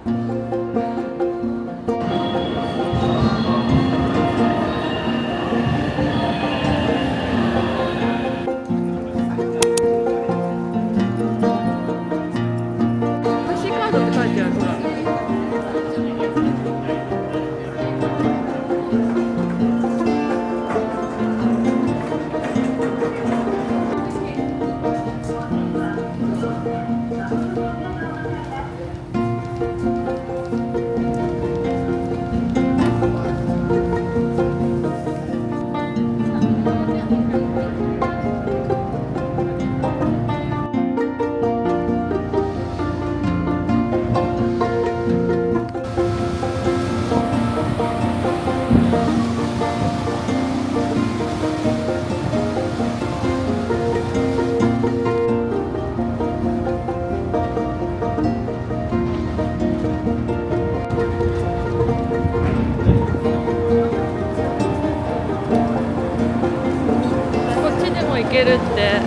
シーカードって書いてあるほら。こっちにも行けるって。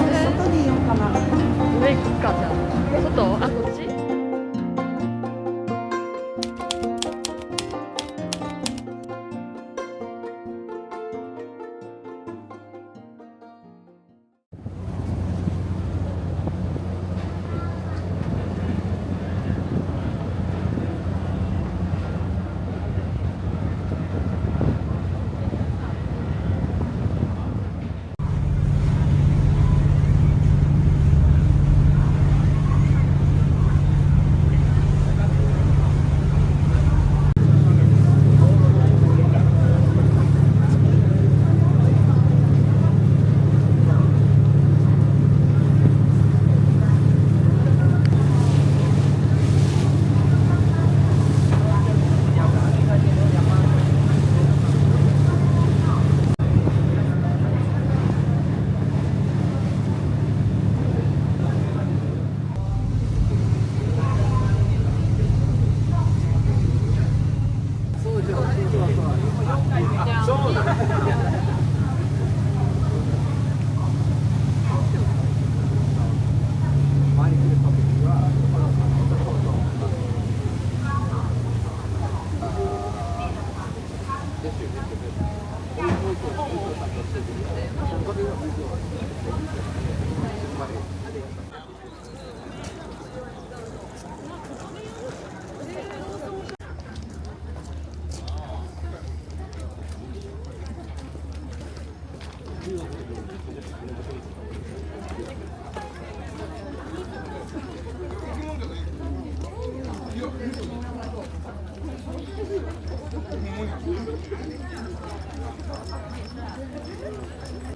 外でいようかな。上行くかじゃあ。外？あ、こっち？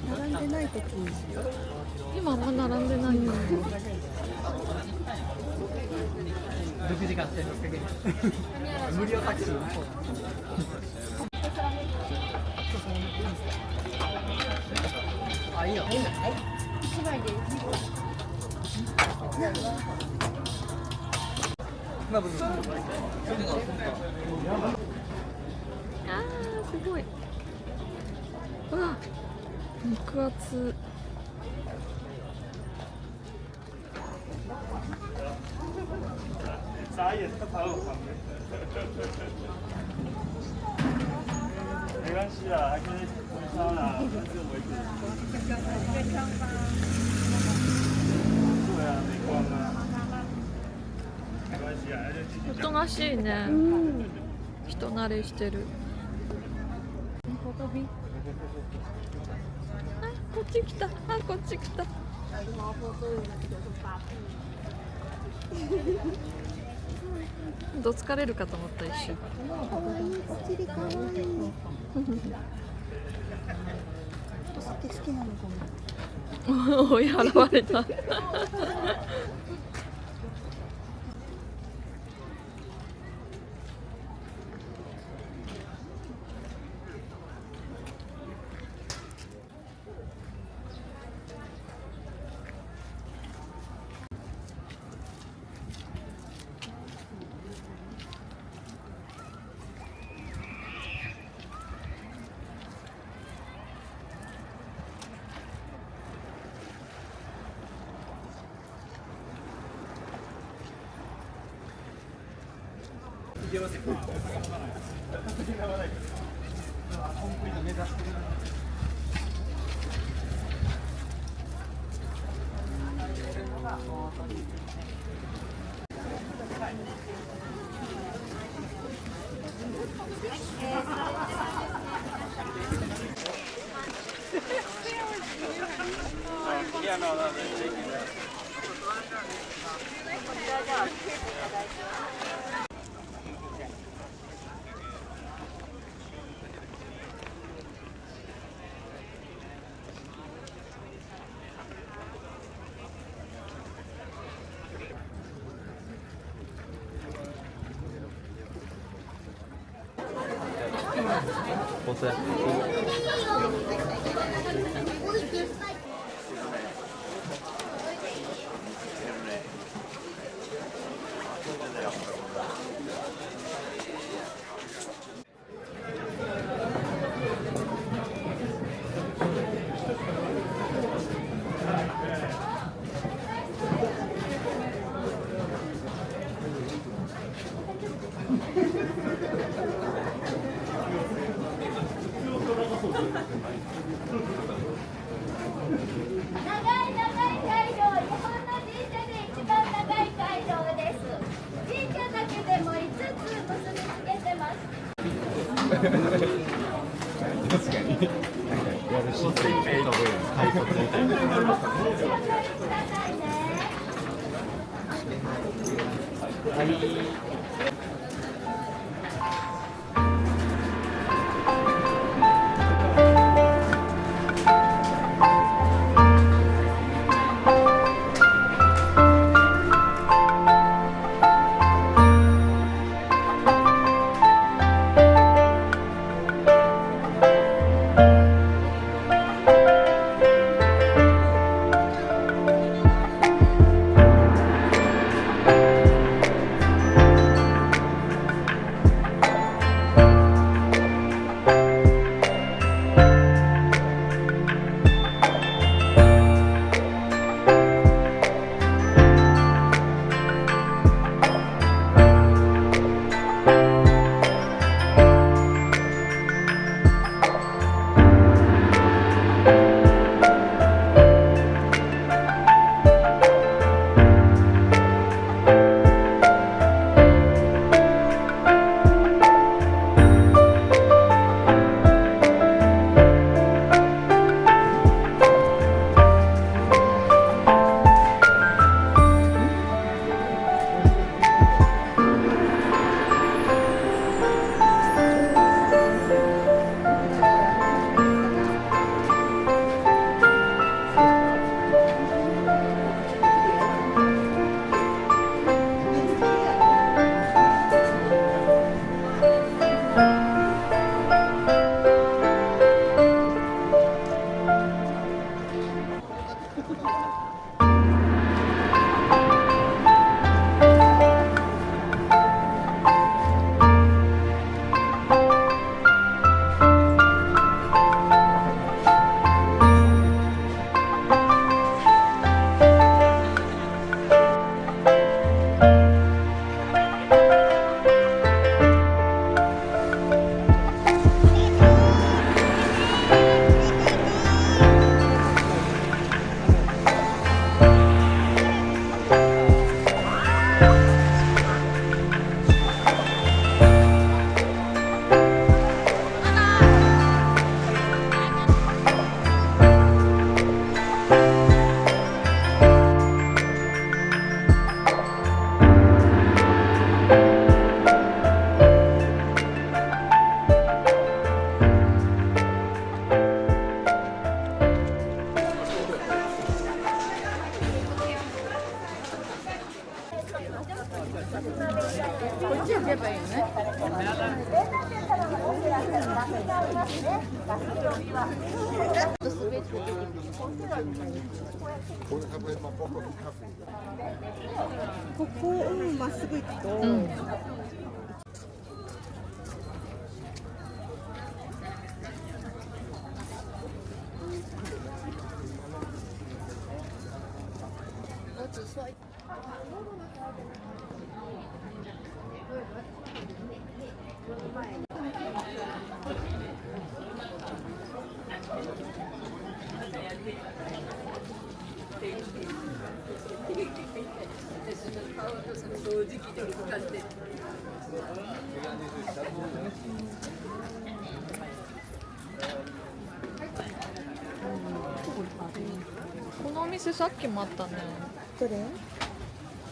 並んでない時に今あんま並んでないんだ。6時間1600円無料タクシーあ、いいよ。1枚でまあ、僕あー、すごい。うわ、肉厚。傻眼，他跑我旁边。没关系啊，还可以微商啦，反正为主。对啊，没光啊。没关系啊，那就继续おとなしいね。人慣れしてる。あ、こっち来た。あ、こっち来た。どつかれるかと思った一瞬。かわいい、おちりかわいい。お酒好きなのかな。追い払われた。本当や。確かに。やるし、ペイの分、解説みたいな。はい。ここをまっすぐ行くと、我只说。このお店さっきもあったね。どれ？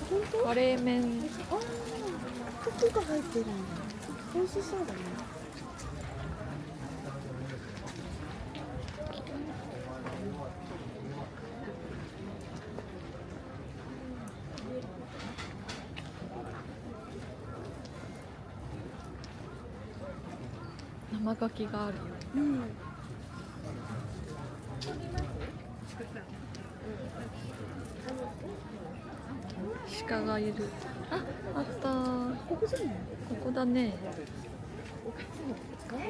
本当？カレー麺。ああ、タコが入ってるんだ。美味しそうだね。生牡蠣があるよ。うん。鹿がいる。あ、あったー。ここじゃない？ここだね。並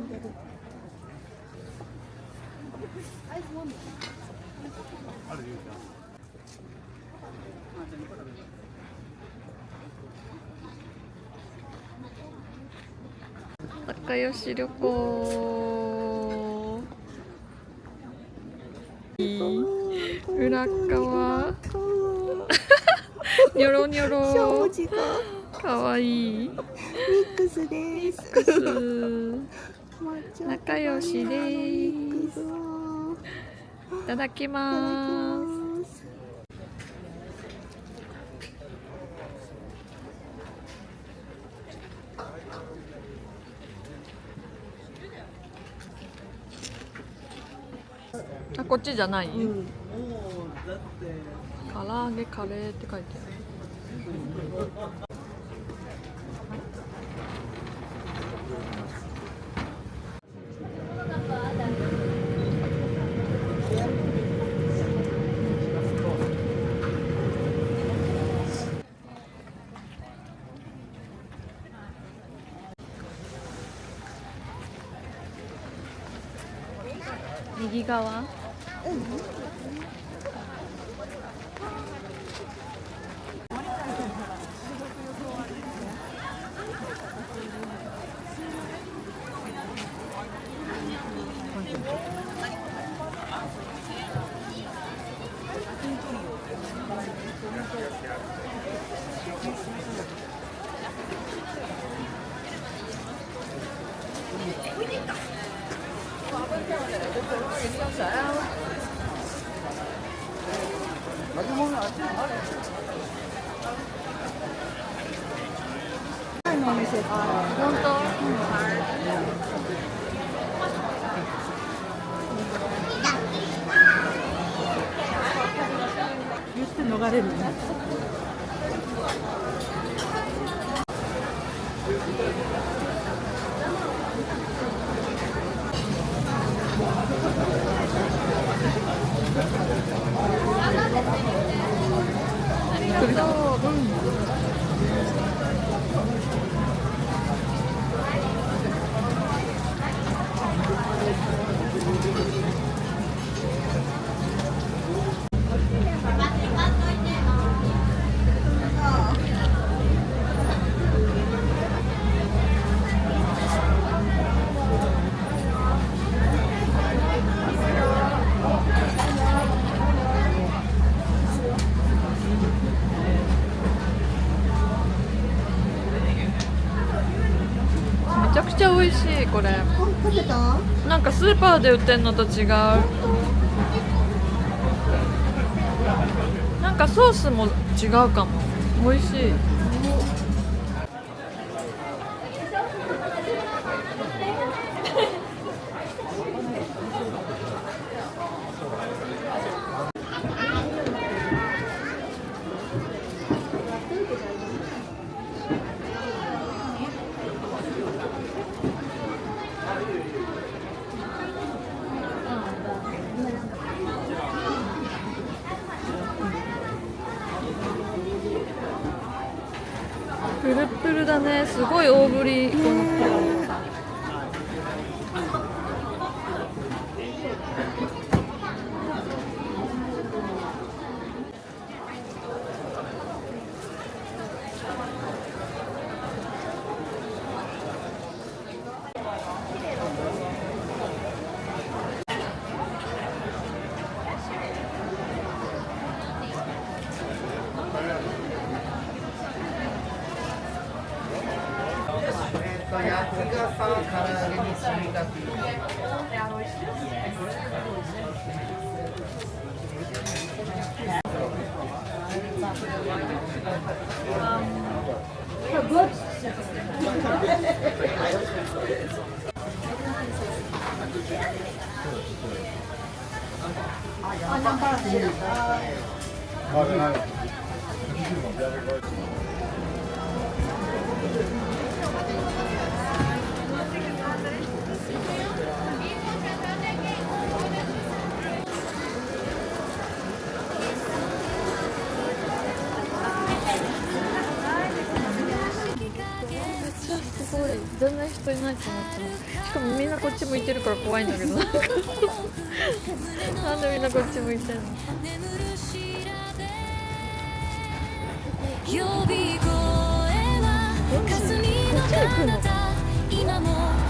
んでる。仲良し旅行。裏側。ニョロニョロ。しゃもじがかわいい。ミックスです。仲良しです。いただきます。あ、こっちじゃない？唐揚げカレーって書いてある。右側？前のお店がある。本当？言って逃れるね。めちゃくちゃ美味しいこれ。食べた？なんかスーパーで売ってんのと違う。なんかソースも違うかも。美味しい。プルプルだね。すごい大ぶり。すごい全然人いないと思ったしかもみんなこっち向いてるから怖いんだけどなんでみんなこっち向いてんの呼び声は霞の彼方今も